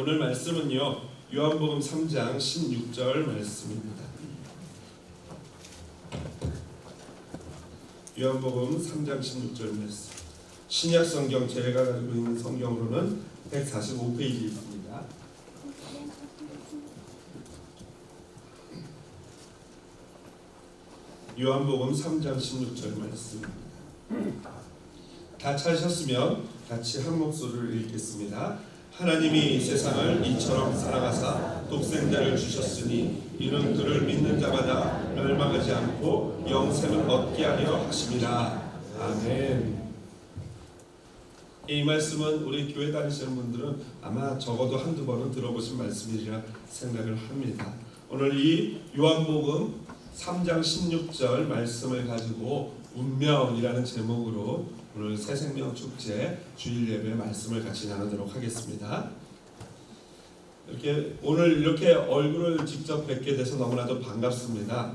오늘 말씀은요, 요한복음 3장 16절 말씀입니다. 요한복음 3장 16절 말씀. 신약 성경 제가 가지고 있는 성경으로는 145페이지입니다. 요한복음 3장 16절 말씀입니다. 다 찾으셨으면 같이 한 목소리를 읽겠습니다. 하나님이 세상을 이처럼 사랑하사 독생자를 주셨으니 이는 그를 믿는 자마다 멸망하지 않고 영생을 얻게 하려 하심이라. 아멘. 이 말씀은 우리 교회 다니시는 분들은 아마 적어도 한두 번은 들어보신 말씀이라 생각을 합니다. 오늘 이 요한복음 3장 16절 말씀을 가지고 운명이라는 제목으로 오늘 새생명 축제 주일 예배 말씀을 같이 나누도록 하겠습니다. 오늘 이렇게 얼굴을 직접 뵙게 돼서 너무나도 반갑습니다.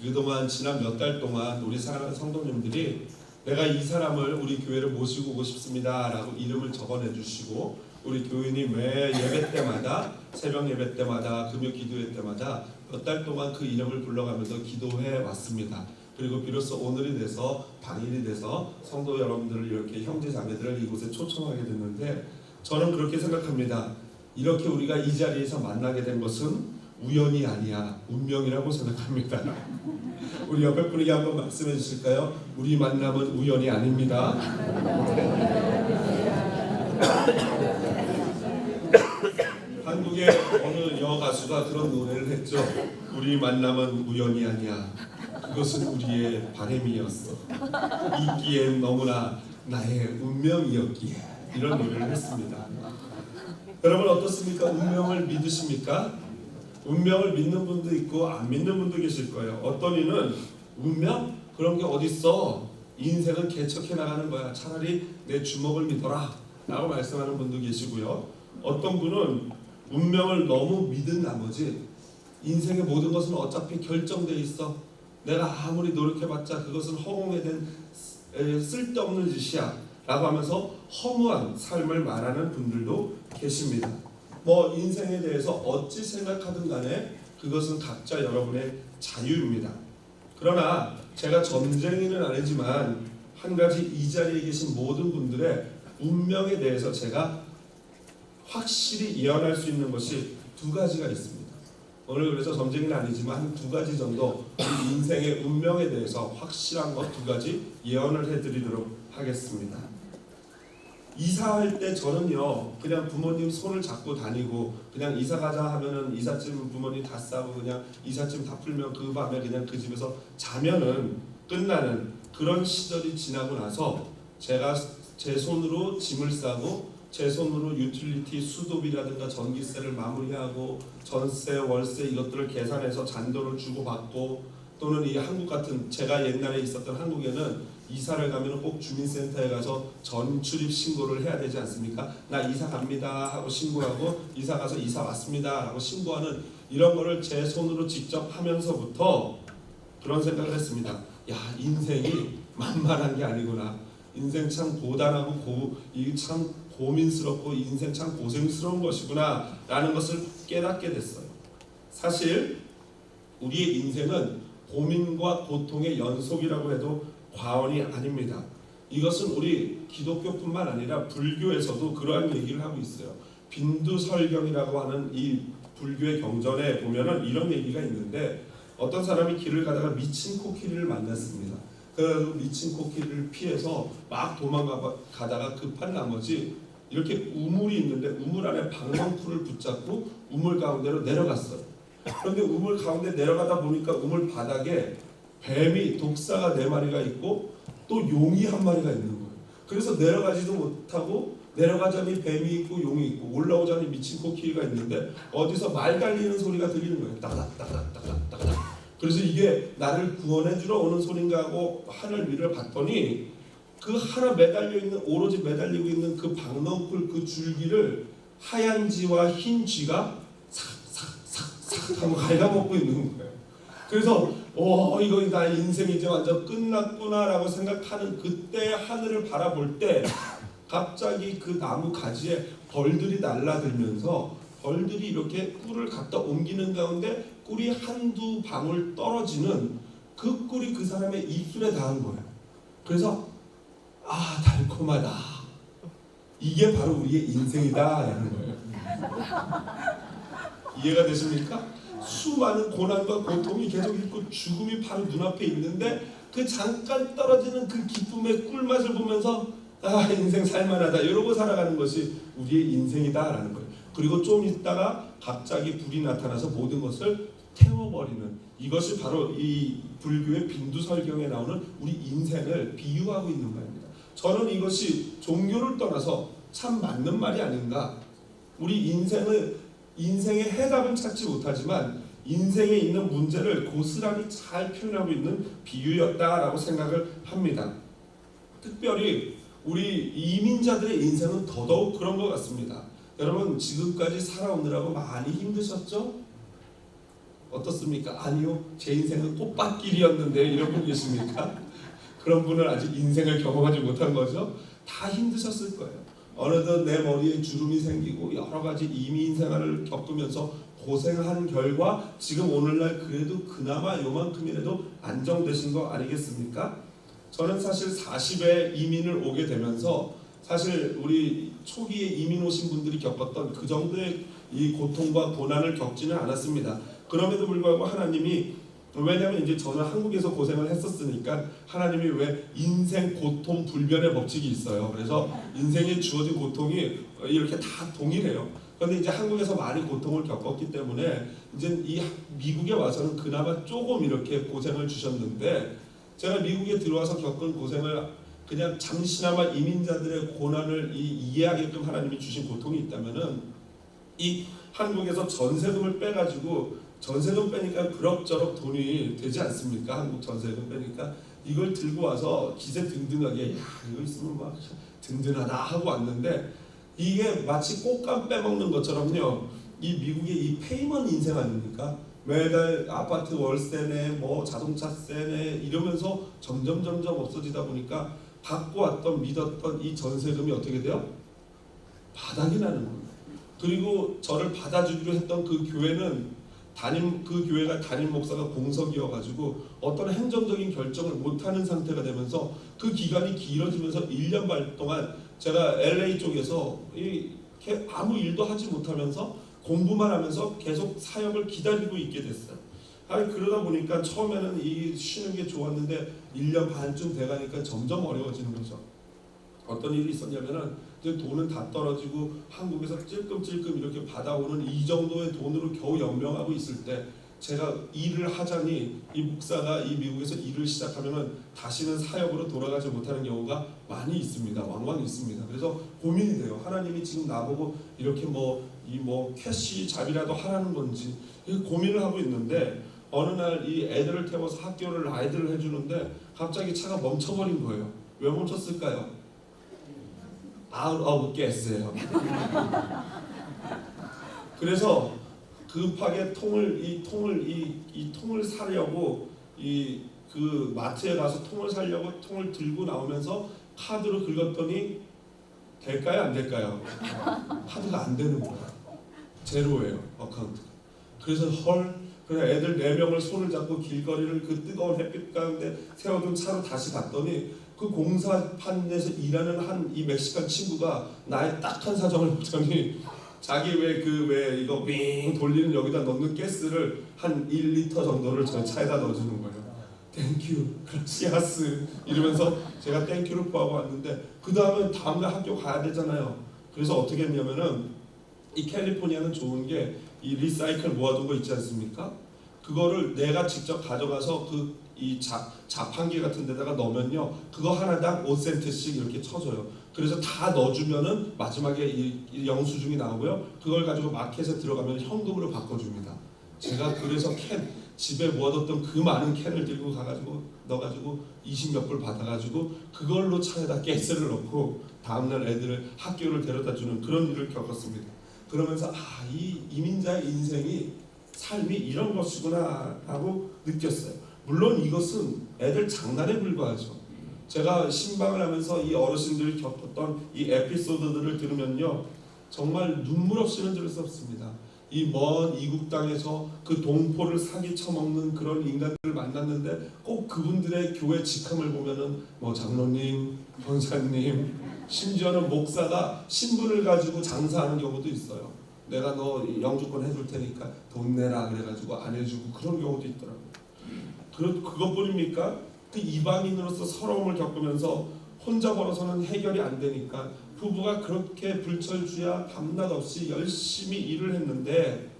그동안 지난 몇 달 동안 우리 사랑하는 성도님들이 내가 이 사람을 우리 교회를 모시고 오고 싶습니다 라고 이름을 적어내 주시고 우리 교인이 매 예배 때마다 새벽 예배 때마다 금요 기도회 때마다 몇 달 동안 그 이름을 불러가면서 기도해 왔습니다. 그리고 비로소 오늘이 돼서 당일이 돼서 성도 여러분들을 이렇게 형제 자매들을 이곳에 초청하게 됐는데 저는 그렇게 생각합니다. 이렇게 우리가 이 자리에서 만나게 된 것은 우연이 아니야, 운명이라고 생각합니다. 우리 옆에 분에게 한번 말씀해 주실까요? 우리 만남은 우연이 아닙니다. 한국의 어느 여가수가 그런 노래를 했죠. 우리 만남은 우연이 아니야. 그것은 우리의 바람이었어. 있기엔 너무나 나의 운명이었기에. 이런 노래를 했습니다. 여러분 어떻습니까? 운명을 믿으십니까? 운명을 믿는 분도 있고 안 믿는 분도 계실 거예요. 어떤 이는 운명? 그런 게 어딨어? 인생은 개척해 나가는 거야. 차라리 내 주먹을 믿어라 라고 말씀하는 분도 계시고요. 어떤 분은 운명을 너무 믿은 나머지 인생의 모든 것은 어차피 결정돼 있어. 내가 아무리 노력해봤자 그것은 허공에 된 쓸데없는 짓이야 라고 하면서 허무한 삶을 말하는 분들도 계십니다. 인생에 대해서 어찌 생각하든 간에 그것은 각자 여러분의 자유입니다. 그러나 제가 점쟁이는 아니지만 한 가지 이 자리에 계신 모든 분들의 운명에 대해서 제가 확실히 예언할 수 있는 것이 두 가지가 있습니다. 오늘 그래서 점쟁이는 아니지만 한 두 가지 정도 우리 인생의 운명에 대해서 확실한 것 두 가지 예언을 해드리도록 하겠습니다. 이사할 때 저는요 그냥 부모님 손을 잡고 다니고 그냥 이사 가자 하면은 이삿짐 부모님 다 싸고 그냥 이삿짐 다 풀면 그 밤에 그냥 그 집에서 자면은 끝나는 그런 시절이 지나고 나서 제가 제 손으로 짐을 싸고 제 손으로 유틸리티 수도비라든가 전기세를 마무리하고 전세 월세 이것들을 계산해서 잔돈을 주고 받고 또는 이 한국 같은 제가 옛날에 있었던 한국에는 이사를 가면 꼭 주민센터에 가서 전출입 신고를 해야 되지 않습니까? 나 이사 갑니다 하고 신고하고 이사 가서 이사 왔습니다 하고 신고하는 이런 거를 제 손으로 직접 하면서부터 그런 생각을 했습니다. 야, 인생이 만만한 게 아니구나. 인생 참 고단하고 참 고민스럽고 인생 참 고생스러운 것이구나 라는 것을 깨닫게 됐어요. 사실 우리의 인생은 고민과 고통의 연속이라고 해도 과언이 아닙니다. 이것은 우리 기독교뿐만 아니라 불교에서도 그러한 얘기를 하고 있어요. 빈두설경이라고 하는 이 불교의 경전에 보면은 이런 얘기가 있는데 어떤 사람이 길을 가다가 미친 코끼리를 만났습니다. 그래서 미친 코끼리를 피해서 막 도망가다가 급한 나머지 이렇게 우물이 있는데 우물 안에 방망쿨을 붙잡고 우물 가운데로 내려갔어요. 그런데 우물 가운데 내려가다 보니까 우물 바닥에 뱀이 독사가 4마리가 있고 또 용이 1마리가 있는 거예요. 그래서 내려가지도 못하고 내려가자니 뱀이 있고 용이 있고 올라오자니 미친 코끼리가 있는데 어디서 말 달리는 소리가 들리는 거예요. 따가닥따가닥따가닥따가닥. 그래서 이게 나를 구원해 주러 오는 소린가 하고 하늘 위를 봤더니 그 하나 매달려 있는 오로지 매달리고 있는 그 방망쿨 그 줄기를 하얀 쥐와 흰 쥐가 삭삭삭삭 하고 갉아먹고 있는 거예요. 그래서 이거 나의 인생이 이제 완전 끝났구나라고 생각하는 그때 하늘을 바라볼 때 갑자기 그 나무 가지에 벌들이 날아들면서 벌들이 이렇게 꿀을 갖다 옮기는 가운데 꿀이 한두 방울 떨어지는 그 꿀이 그 사람의 입술에 닿은 거예요. 그래서 아, 달콤하다. 이게 바로 우리의 인생이다 라는 거예요. 이해가 되십니까? 수많은 고난과 고통이 계속 있고 죽음이 바로 눈앞에 있는데 그 잠깐 떨어지는 그 기쁨의 꿀맛을 보면서 아, 인생 살만하다 이러고 살아가는 것이 우리의 인생이다 라는 거예요. 그리고 좀 있다가 갑자기 불이 나타나서 모든 것을 태워버리는, 이것이 바로 이 불교의 빈두설경에 나오는 우리 인생을 비유하고 있는 말입니다. 저는 이것이 종교를 떠나서 참 맞는 말이 아닌가. 우리 인생의 해답은 찾지 못하지만 인생에 있는 문제를 고스란히 잘 표현하고 있는 비유였다라고 생각을 합니다. 특별히 우리 이민자들의 인생은 더더욱 그런 것 같습니다. 여러분, 지금까지 살아오느라고 많이 힘드셨죠? 어떻습니까? 아니요, 제 인생은 꽃밭길이었는데 이런 분 계십니까? 그런 분은 아직 인생을 경험하지 못한 거죠. 다 힘드셨을 거예요. 어느덧 내 머리에 주름이 생기고 여러 가지 이민 생활을 겪으면서 고생한 결과 지금 오늘날 그래도 그나마 요만큼이라도 안정되신 거 아니겠습니까? 저는 사실 40에 이민을 오게 되면서 사실 우리 초기에 이민 오신 분들이 겪었던 그 정도의 이 고통과 고난을 겪지는 않았습니다. 그럼에도 불구하고 하나님이, 왜냐하면 이제 저는 한국에서 고생을 했었으니까 하나님이 왜 인생 고통 불변의 법칙이 있어요. 그래서 인생에 주어진 고통이 이렇게 다 동일해요. 그런데 이제 한국에서 많이 고통을 겪었기 때문에 이제 이 미국에 와서는 그나마 조금 이렇게 고생을 주셨는데, 제가 미국에 들어와서 겪은 고생을 그냥 잠시나마 이민자들의 고난을 이해하게끔 하나님이 주신 고통이 있다면은, 이 한국에서 전세금을 빼가지고, 전세금 빼니까 그럭저럭 돈이 되지 않습니까? 한국 전세금 빼니까 이걸 들고 와서 기세등등하게, 야, 이거 있으면 막 든든하다 하고 왔는데, 이게 마치 꽃감 빼먹는 것처럼요, 이 미국의 이 페이먼 인생 아닙니까? 매달 아파트 월세네, 뭐 자동차세네 이러면서 점점 없어지다 보니까 갖고 왔던 믿었던 이 전세금이 어떻게 돼요? 바닥이 나는 거예요. 그리고 저를 받아주기로 했던 그 교회는 그 교회가 담임 목사가 공석이어가지고 어떤 행정적인 결정을 못하는 상태가 되면서 그 기간이 길어지면서 1년 반 동안 제가 LA 쪽에서 아무 일도 하지 못하면서 공부만 하면서 계속 사역을 기다리고 있게 됐어요. 그러다 보니까 처음에는 이 쉬는 게 좋았는데 1년 반쯤 돼가니까 점점 어려워지는 거죠. 어떤 일이 있었냐면은 이제 돈은 다 떨어지고 한국에서 찔끔찔끔 이렇게 받아오는 이 정도의 돈으로 겨우 연명하고 있을 때, 제가 일을 하자니 이 목사가 이 미국에서 일을 시작하면은 다시는 사역으로 돌아가지 못하는 경우가 많이 있습니다. 왕왕 있습니다. 그래서 고민이 돼요. 하나님이 지금 나보고 이렇게 캐시 잡이라도 하라는 건지 고민을 하고 있는데, 어느 날 이 애들을 태워서 학교를 라이드를 해주는데 갑자기 차가 멈춰버린 거예요. 왜 멈췄을까요? Out of gas예요. 그래서 급하게 통을 사려고 그 마트에 가서 통을 사려고 통을 들고 나오면서 카드로 긁었더니 될까요? 안 될까요? 카드가 안 되는 거야. 제로예요, 어카운트. 그래서 그냥 애들 4명을 손을 잡고 길거리를 그 뜨거운 햇빛 가운데 세워둔 차로 다시 갔더니 그 공사판에서 일하는 이 멕시칸 친구가 나의 딱한 사정을 보더니 자기 왜 이거 윙 돌리는 여기다 넣는 가스를 한 1리터 정도를 저 차에다 넣어주는 거예요. 땡큐, 그라시아스 이러면서 제가 땡큐를 구하고 왔는데, 그 다음에 다음날 학교 가야 되잖아요. 그래서 어떻게 했냐면은, 이 캘리포니아는 좋은 게 이 리사이클 모아둔 거 있지 않습니까? 그거를 내가 직접 가져가서 이 자판기 같은 데다가 넣으면요, 그거 하나당 5센트씩 이렇게 쳐줘요. 그래서 다 넣어주면은 마지막에 이 영수증이 나오고요, 그걸 가지고 마켓에 들어가면 현금으로 바꿔줍니다. 제가 그래서 집에 모아뒀던 그 많은 캔을 들고 가가지고 넣어가지고 20몇 불 받아가지고 그걸로 차에다 가스를 넣고 다음날 애들을 학교를 데려다주는 그런 일을 겪었습니다. 그러면서 이 이민자의 인생이, 삶이 이런 것이구나 하고 느꼈어요. 물론 이것은 애들 장난에 불과하죠. 제가 신방을 하면서 이 어르신들이 겪었던 이 에피소드들을 들으면요, 정말 눈물 없이는 들을 수 없습니다. 이 먼 이국 땅에서 그 동포를 사기 쳐먹는 그런 인간들을 만났는데 꼭 그분들의 교회 직함을 보면은 뭐 장로님, 권사님, 심지어는 목사가 신분을 가지고 장사하는 경우도 있어요. 내가 너 영주권 해줄 테니까 돈 내라 그래가지고 안 해주고 그런 경우도 있더라고요. 그것뿐입니까? 그 이방인으로서 서러움을 겪으면서 혼자 벌어서는 해결이 안 되니까 부부가 그렇게 불철주야 밤낮 없이 열심히 일을 했는데,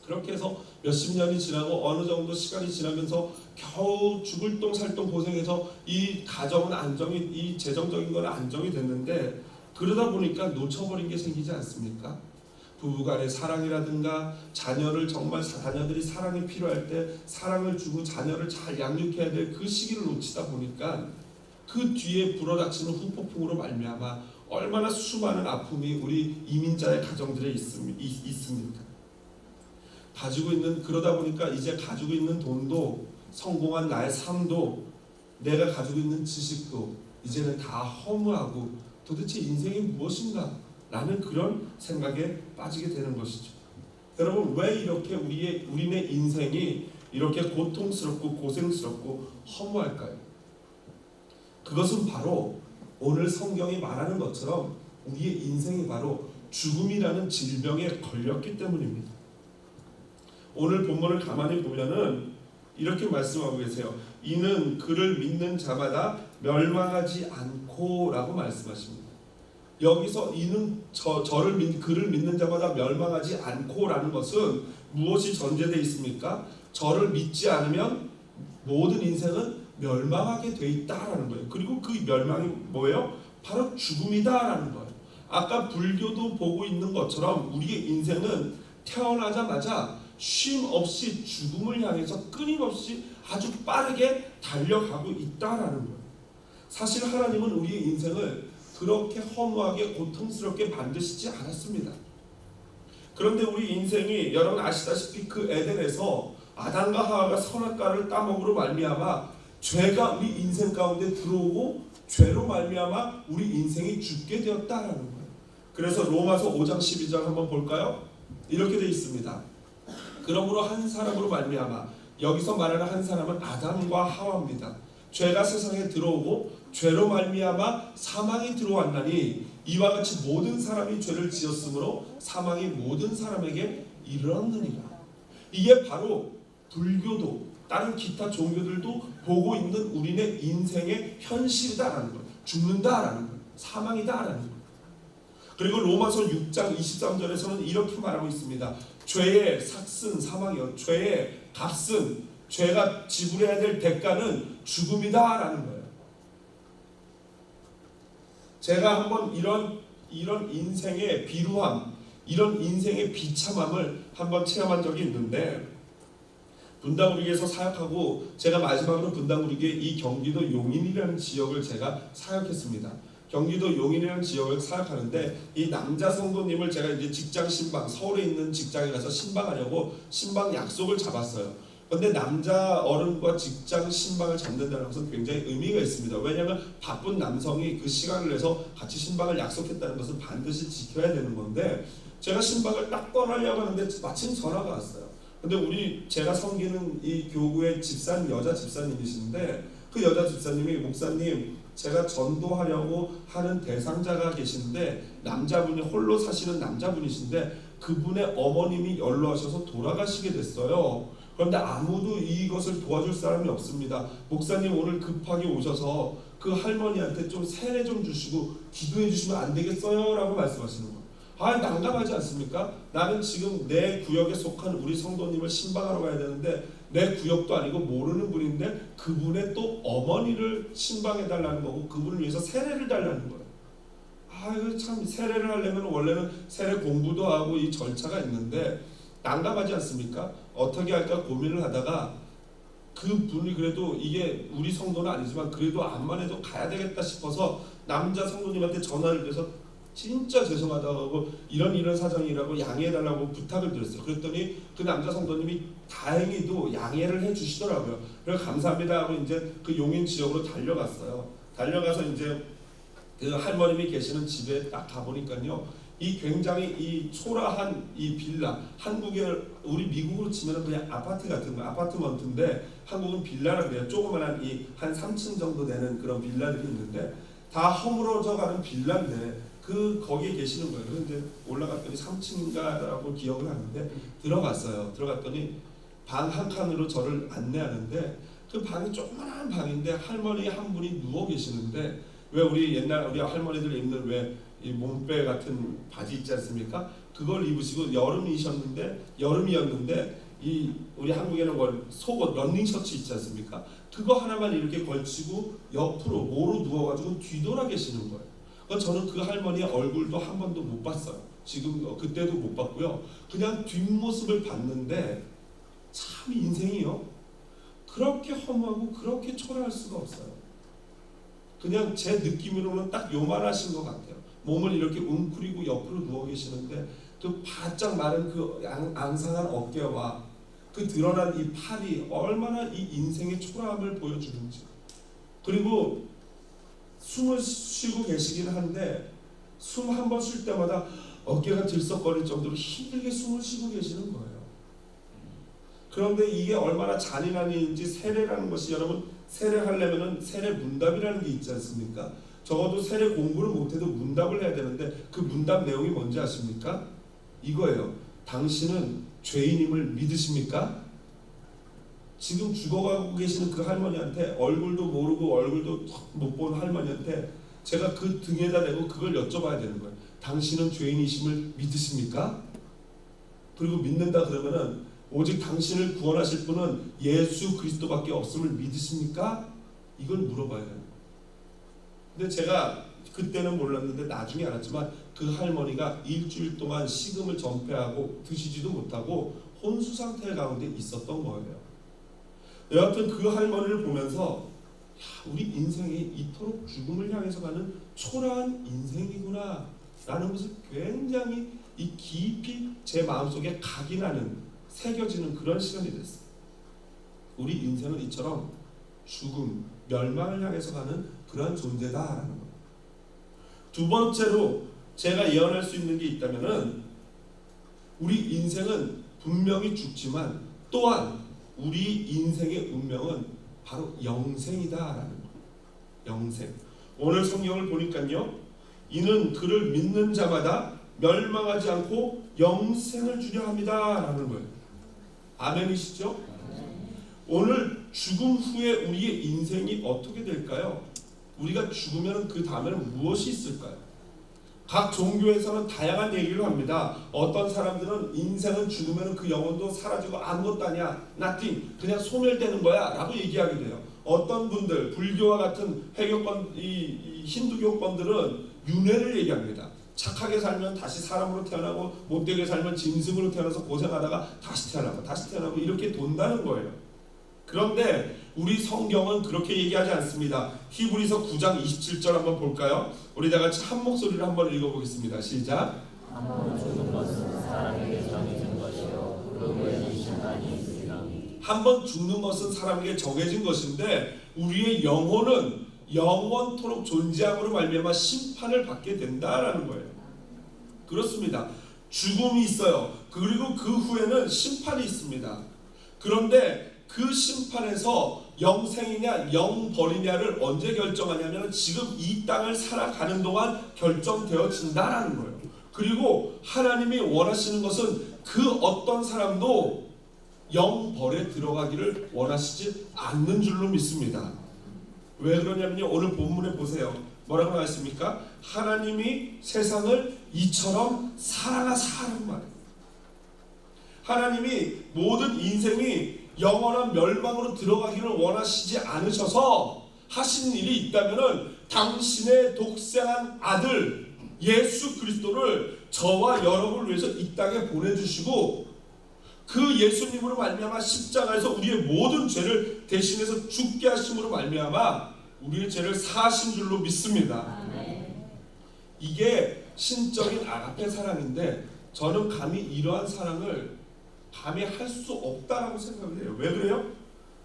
그렇게 해서 몇십 년이 지나고 어느 정도 시간이 지나면서 겨우 죽을 똥 살 똥 고생해서 이 가정은 안정이, 이 재정적인 건 안정이 됐는데, 그러다 보니까 놓쳐버린 게 생기지 않습니까? 부부간의 사랑이라든가 자녀를 정말 자녀들이 사랑이 필요할 때 사랑을 주고 자녀를 잘 양육해야 될 그 시기를 놓치다 보니까 그 뒤에 불어닥치는 후폭풍으로 말미암아 얼마나 수많은 아픔이 우리 이민자의 가정들에 있습니까? 가지고 있는, 그러다 보니까 이제 가지고 있는 돈도, 성공한 나의 삶도, 내가 가지고 있는 지식도 이제는 다 허무하고 도대체 인생이 무엇인가? 라는 그런 생각에 빠지게 되는 것이죠. 여러분, 왜 이렇게 우리네 인생이 이렇게 고통스럽고 고생스럽고 허무할까요? 그것은 바로 오늘 성경이 말하는 것처럼 우리의 인생이 바로 죽음이라는 질병에 걸렸기 때문입니다. 오늘 본문을 가만히 보면은 이렇게 말씀하고 계세요. 이는 그를 믿는 자마다 멸망하지 않고 라고 말씀하십니다. 여기서 이는 그를 믿는 자마다 멸망하지 않고 라는 것은 무엇이 전제되어 있습니까? 저를 믿지 않으면 모든 인생은 멸망하게 돼 있다라는 거예요. 그리고 그 멸망이 뭐예요? 바로 죽음이다라는 거예요. 아까 불교도 보고 있는 것처럼 우리의 인생은 태어나자마자 쉼 없이 죽음을 향해서 끊임없이 아주 빠르게 달려가고 있다라는 거예요. 사실 하나님은 우리의 인생을 그렇게 허무하게 고통스럽게 만드시지 않았습니다. 그런데 우리 인생이 여러분 아시다시피 그 에덴에서 아담과 하와가 선악과를 따먹으로 말미암아 죄가 우리 인생 가운데 들어오고 죄로 말미암아 우리 인생이 죽게 되었다라는 거예요. 그래서 로마서 5장 12절 한번 볼까요? 이렇게 되어 있습니다. 그러므로 한 사람으로 말미암아, 여기서 말하는 한 사람은 아담과 하와입니다. 죄가 세상에 들어오고 죄로 말미암아 사망이 들어왔나니 이와 같이 모든 사람이 죄를 지었으므로 사망이 모든 사람에게 이르렀느니라. 이게 바로 불교도 다른 기타 종교들도 보고 있는 우리네 인생의 현실이다라는 거예요. 죽는다라는 거예요. 사망이다라는 거예요. 그리고 로마서 6장 23절에서는 이렇게 말하고 있습니다. 죄의 삭은 사망이요, 죄의 값은, 죄가 지불해야 될 대가는 죽음이다라는 거예요. 제가 한번 이런 인생의 비루함, 이런 인생의 비참함을 한번 체험한 적이 있는데, 분당우리교에서 사역하고 제가 마지막으로 분당우리교회 이 경기도 용인이라는 지역을 제가 사역했습니다. 경기도 용인이라는 지역을 사역하는데 이 남자 성도님을 제가 이제 직장 신방, 서울에 있는 직장에 가서 신방하려고 신방 약속을 잡았어요. 그런데 남자 어른과 직장 신방을 잡는다는 것은 굉장히 의미가 있습니다. 왜냐하면 바쁜 남성이 그 시간을 내서 같이 신방을 약속했다는 것은 반드시 지켜야 되는 건데, 제가 신방을 딱 떠나려고 하는데 마침 전화가 왔어요. 근데 제가 섬기는 이 교구의 여자 집사님이신데, 그 여자 집사님이 목사님, 제가 전도하려고 하는 대상자가 계신데 남자분이 홀로 사시는 남자분이신데 그분의 어머님이 연로하셔서 돌아가시게 됐어요. 그런데 아무도 이것을 도와줄 사람이 없습니다. 목사님 오늘 급하게 오셔서 그 할머니한테 좀 세례 좀 주시고 기도해 주시면 안 되겠어요? 라고 말씀하시는 거예요. 난감하지 않습니까? 나는 지금 내 구역에 속한 우리 성도님을 신방하러 가야 되는데 내 구역도 아니고 모르는 분인데 그분의 또 어머니를 신방해 달라는 거고 그분을 위해서 세례를 달라는 거예요. 이거 참, 세례를 하려면 원래는 세례 공부도 하고 이 절차가 있는데 난감하지 않습니까? 어떻게 할까 고민을 하다가 그분이 그래도 이게 우리 성도는 아니지만 그래도 암만 해도 가야 되겠다 싶어서 남자 성도님한테 전화를 해서 진짜 죄송하다고 이런 사정이라고 양해해달라고 부탁을 드렸어요. 그랬더니 그 남자 성도님이 다행히도 양해를 해주시더라고요. 그래서 감사합니다 하고 이제 그 용인 지역으로 달려갔어요. 달려가서 이제 그 할머님이 계시는 집에 딱 가보니까요, 이 굉장히 이 초라한 이 빌라, 한국에 우리 미국으로 치면 그냥 아파트 같은 거, 아파트먼트인데 한국은 빌라라 그래요. 조그만한 이 한 3층 정도 되는 그런 빌라들이 있는데 다 허물어져 가는 빌라인데 거기에 계시는 거예요. 그래서 이제 올라갔더니 3층인가라고 기억을 하는데 들어갔어요. 들어갔더니 방 한 칸으로 저를 안내하는데 그 방이 조그만한 방인데 할머니 한 분이 누워 계시는데, 왜 우리 옛날 우리 할머니들 입는 왜 이 몸빼 같은 바지 있지 않습니까? 그걸 입으시고 여름이었는데 이 우리 한국에는 속옷 런닝 셔츠 있지 않습니까? 그거 하나만 이렇게 걸치고 옆으로 모로 누워가지고 뒤돌아 계시는 거예요. 그러니까 저는 그 할머니의 얼굴도 한 번도 못 봤어요. 지금 그때도 못 봤고요. 그냥 뒷모습을 봤는데 참 인생이요, 그렇게 허무하고 그렇게 초라할 수가 없어요. 그냥 제 느낌으로는 딱 요만하신 것 같아요. 몸을 이렇게 웅크리고 옆으로 누워 계시는데 그 바짝 마른 그 앙상한 어깨와 그 드러난 이 팔이 얼마나 이 인생의 초라함을 보여주는지. 그리고 숨을 쉬고 계시긴 한데 숨 한 번 쉴 때마다 어깨가 들썩거릴 정도로 힘들게 숨을 쉬고 계시는 거예요. 그런데 이게 얼마나 잔인한 일인지, 세례라는 것이, 여러분 세례하려면 세례 문답이라는 게 있지 않습니까? 적어도 세례 공부를 못해도 문답을 해야 되는데 그 문답 내용이 뭔지 아십니까? 이거예요. 당신은 죄인임을 믿으십니까? 지금 죽어가고 계시는 그 할머니한테, 얼굴도 모르고 얼굴도 못 본 할머니한테 제가 그 등에다 대고 그걸 여쭤봐야 되는 거예요. 당신은 죄인이심을 믿으십니까? 그리고 믿는다 그러면은 오직 당신을 구원하실 분은 예수 그리스도밖에 없음을 믿으십니까? 이걸 물어봐야 돼요. 근데 제가 그때는 몰랐는데 나중에 알았지만 그 할머니가 일주일 동안 식음을 전폐하고 드시지도 못하고 혼수 상태 가운데 있었던 거예요. 여하튼 그 할머니를 보면서 우리 인생이 이토록 죽음을 향해서 가는 초라한 인생이구나 라는 것을 굉장히 이 깊이 제 마음속에 각인하는, 새겨지는 그런 시간이 됐어요. 우리 인생은 이처럼 죽음, 멸망을 향해서 가는 그런 존재다라는 거예요. 두 번째로 제가 예언할 수 있는 게 있다면은, 우리 인생은 분명히 죽지만 또한 우리 인생의 운명은 바로 영생이다라는 거예요. 영생. 오늘 성경을 보니까요, 이는 그를 믿는 자마다 멸망하지 않고 영생을 주려 합니다라는 거예요. 아멘이시죠? 오늘 죽음 후에 우리의 인생이 어떻게 될까요? 우리가 죽으면 그 다음에는 무엇이 있을까요? 각 종교에서는 다양한 얘기를 합니다. 어떤 사람들은 인생은 죽으면 그 영혼도 사라지고 아무것도 아니야, nothing, 그냥 소멸되는 거야 라고 얘기하게 돼요. 어떤 분들, 불교와 같은 회교권, 이 힌두교권들은 윤회를 얘기합니다. 착하게 살면 다시 사람으로 태어나고 못되게 살면 짐승으로 태어나서 고생하다가 다시 태어나고 이렇게 돈다는 거예요. 그런데 우리 성경은 그렇게 얘기하지 않습니다. 히브리서 9장 27절 한번 볼까요? 우리 다 같이 한 목소리로 한번 읽어보겠습니다. 시작. 한 번 죽는 것은 사람에게 정해진 것이요 그 후에는 심판이 있으리라. 한 번 죽는 것은 사람에게 정해진 것인데 우리의 영혼은 영원토록 존재함으로 말미암아 심판을 받게 된다라는 거예요. 그렇습니다. 죽음이 있어요. 그리고 그 후에는 심판이 있습니다. 그런데 그 심판에서 영생이냐 영벌이냐를 언제 결정하냐면 지금 이 땅을 살아가는 동안 결정되어진다라는 거예요. 그리고 하나님이 원하시는 것은 그 어떤 사람도 영벌에 들어가기를 원하시지 않는 줄로 믿습니다. 왜 그러냐면요, 오늘 본문에 보세요. 뭐라고 나와있습니까? 하나님이 세상을 이처럼 사랑하사라는 말이에요. 하나님이 모든 인생이 영원한 멸망으로 들어가기를 원하시지 않으셔서 하신 일이 있다면은 당신의 독생한 아들 예수 그리스도를 저와 여러분을 위해서 이 땅에 보내주시고 그 예수님으로 말미암아 십자가에서 우리의 모든 죄를 대신해서 죽게 하심으로 말미암아 우리의 죄를 사하신 줄로 믿습니다. 이게 신적인 아가페 사랑인데 저는 감히 이러한 사랑을 감히 할 수 없다라고 생각을 해요. 왜 그래요?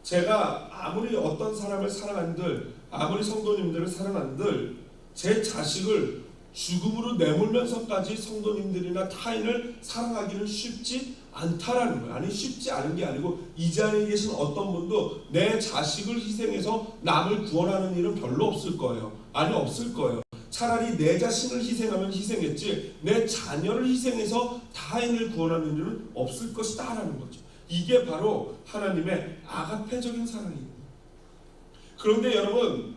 제가 아무리 어떤 사람을 사랑한들 아무리 성도님들을 사랑한들 제 자식을 죽음으로 내몰면서까지 성도님들이나 타인을 사랑하기는 쉽지 않다라는 거예요. 아니 쉽지 않은 게 아니고 이 자리에 계신 어떤 분도 내 자식을 희생해서 남을 구원하는 일은 별로 없을 거예요. 아니 없을 거예요. 차라리 내 자신을 희생하면 희생했지 내 자녀를 희생해서 타인을 구원하는 일은 없을 것이다 라는 거죠. 이게 바로 하나님의 아가페적인 사랑입니다. 그런데 여러분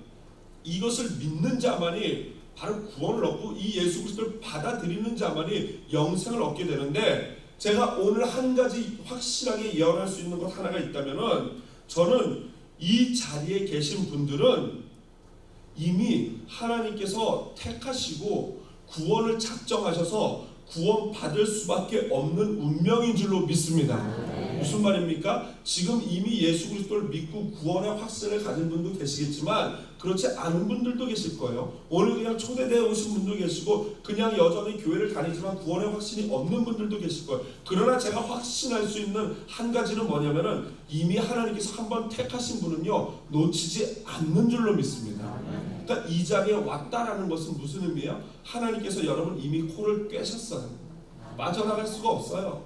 이것을 믿는 자만이 바로 구원을 얻고 이 예수 그리스도를 받아들이는 자만이 영생을 얻게 되는데 제가 오늘 한 가지 확실하게 예언할 수 있는 것 하나가 있다면은 저는 이 자리에 계신 분들은 이미 하나님께서 택하시고 구원을 작정하셔서 구원 받을 수밖에 없는 운명인 줄로 믿습니다. 무슨 말입니까? 지금 이미 예수 그리스도를 믿고 구원의 확신을 가진 분도 계시겠지만 그렇지 않은 분들도 계실 거예요. 오늘 그냥 초대되어 오신 분도 계시고 그냥 여전히 교회를 다니지만 구원의 확신이 없는 분들도 계실 거예요. 그러나 제가 확신할 수 있는 한 가지는 뭐냐면은 이미 하나님께서 한번 택하신 분은요 놓치지 않는 줄로 믿습니다. 그러니까 이 자리에 왔다라는 것은 무슨 의미예요? 하나님께서 여러분 이미 코를 꿰셨어요. 빠져나갈 수가 없어요.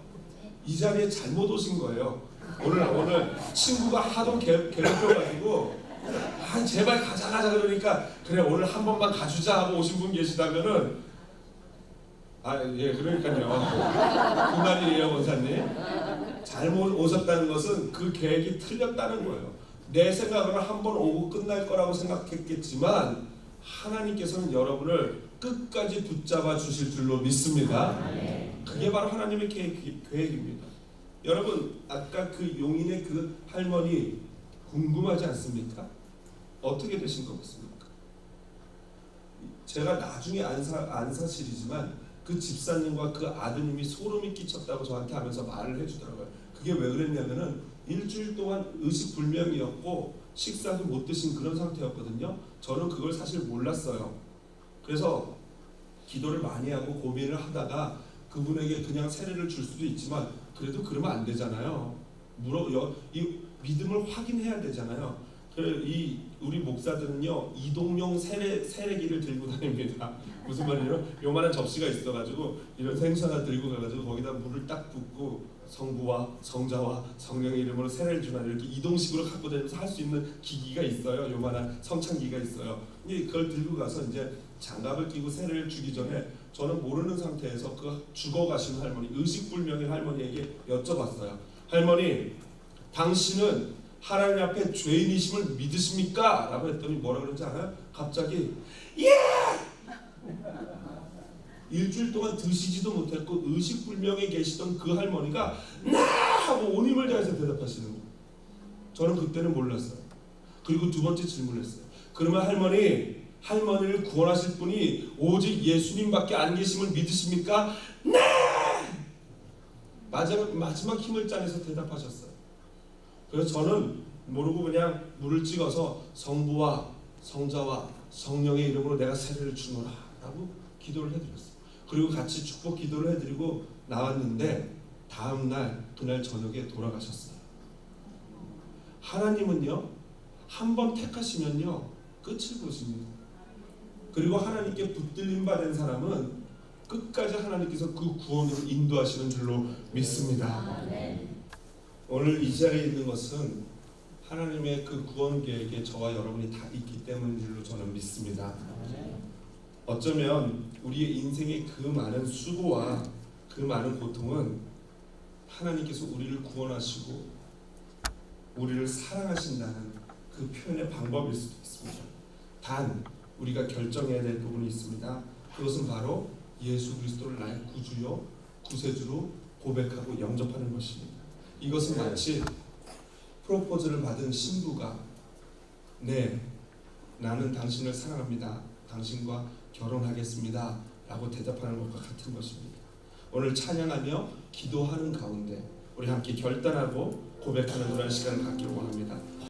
이 자리에 잘못 오신 거예요. 오늘 친구가 하도 괴롭혀가지고 제발 가자 그러니까 그래 오늘 한 번만 가주자 하고 오신 분 계시다면은 예 그러니까요. 그 말이에요 원사님. 잘못 오셨다는 것은 그 계획이 틀렸다는 거예요. 내 생각으로 한 번 오고 끝날 거라고 생각했겠지만 하나님께서는 여러분을 끝까지 붙잡아 주실 줄로 믿습니다. 그게 바로 하나님의 계획입니다. 여러분 아까 그 용인의 그 할머니 궁금하지 않습니까? 어떻게 되신 것 같습니까? 제가 나중에 안 사실이지만 그 집사님과 그 아드님이 소름이 끼쳤다고 저한테 하면서 말을 해주더라고요. 그게 왜 그랬냐면은 일주일 동안 의식불명이었고 식사도 못 드신 그런 상태였거든요. 저는 그걸 사실 몰랐어요. 그래서 기도를 많이 하고 고민을 하다가 그분에게 그냥 세례를 줄 수도 있지만 그래도 그러면 안 되잖아요. 이 믿음을 확인해야 되잖아요. 우리 목사들은요 이동용 세례기를 들고 다닙니다. 무슨 말이에요? 요만한 접시가 있어가지고 이런 생수 하나 들고 가가지고 거기다 물을 딱 붓고 성부와 성자와 성령의 이름으로 세례를 주나 이렇게 이동식으로 갖고 다니면서 할 수 있는 기기가 있어요. 요만한 성찬기가 있어요. 그걸 들고 가서 이제 장갑을 끼고 세례를 주기 전에 저는 모르는 상태에서 그 죽어가신 할머니, 의식불명의 할머니에게 여쭤봤어요. 할머니, 당신은 하나님 앞에 죄인이심을 믿으십니까? 라고 했더니 뭐라 그런지 알아요? 갑자기 예! 일주일 동안 드시지도 못했고 의식불명에 계시던 그 할머니가 네! 하고 온 힘을 다해서 대답하시는 거예요. 저는 그때는 몰랐어요. 그리고 두 번째 질문했어요. 그러면 할머니를 구원하실 분이 오직 예수님밖에 안 계심을 믿으십니까? 네! 마지막 힘을 짜내서 대답하셨어요. 그래서 저는 모르고 그냥 물을 찍어서 성부와 성자와 성령의 이름으로 내가 세례를 주노라 라고 기도를 해드렸어요. 그리고 같이 축복 기도를 해드리고 나왔는데 다음날 그날 저녁에 돌아가셨어요. 하나님은요 한 번 택하시면요 끝을 보십니다. 그리고 하나님께 붙들림 받은 사람은 끝까지 하나님께서 그 구원으로 인도하시는 줄로 믿습니다. 오늘 이 자리에 있는 것은 하나님의 그 구원 계획에 저와 여러분이 다 있기 때문인 줄로 저는 믿습니다. 어쩌면 우리의 인생의 그 많은 수고와 그 많은 고통은 하나님께서 우리를 구원하시고 우리를 사랑하신다는 그 표현의 방법일 수도 있습니다. 단 우리가 결정해야 될 부분이 있습니다. 그것은 바로 예수 그리스도를 나의 구주요 구세주로 고백하고 영접하는 것입니다. 이것은 마치 프로포즈를 받은 신부가 네, 나는 당신을 사랑합니다. 당신과 결혼하겠습니다. 라고 대답하는 것과 같은 것입니다. 오늘 찬양하며 기도하는 가운데 우리 함께 결단하고 고백하는 그런 시간을 갖기를 원합니다.